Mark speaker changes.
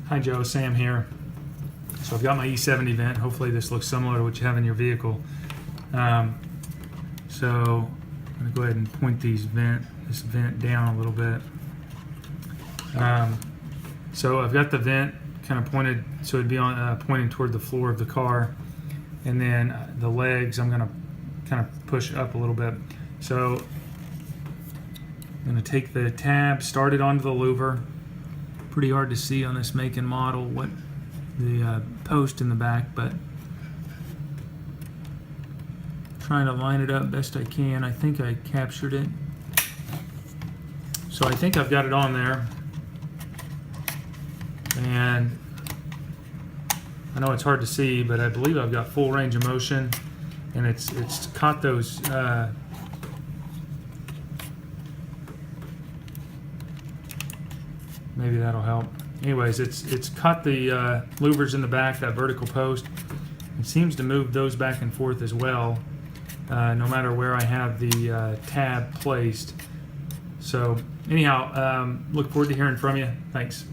Speaker 1: Hi Joe, Sam here. So I've got my E70 vent. Hopefully this looks similar to what you have in your vehicle. So I'm going to go ahead and point this vent down a little bit. So I've got the vent kind of pointed, so it'd be on pointing toward the floor of the car, and then the legs I'm going to kind of push up a little bit. So I'm going to take the tab, start it onto the louver. Pretty hard to see on this make and model what the post in the back, but trying to line it up best I can. I think I captured it. So I think I've got it on there, and I know it's hard to see, but I believe I've got full range of motion, and it's caught those maybe that'll help. Anyways, it's caught the louvers in the back, that vertical post. It seems to move those back and forth as well, no matter where I have the tab placed. So anyhow, look forward to hearing from you. Thanks.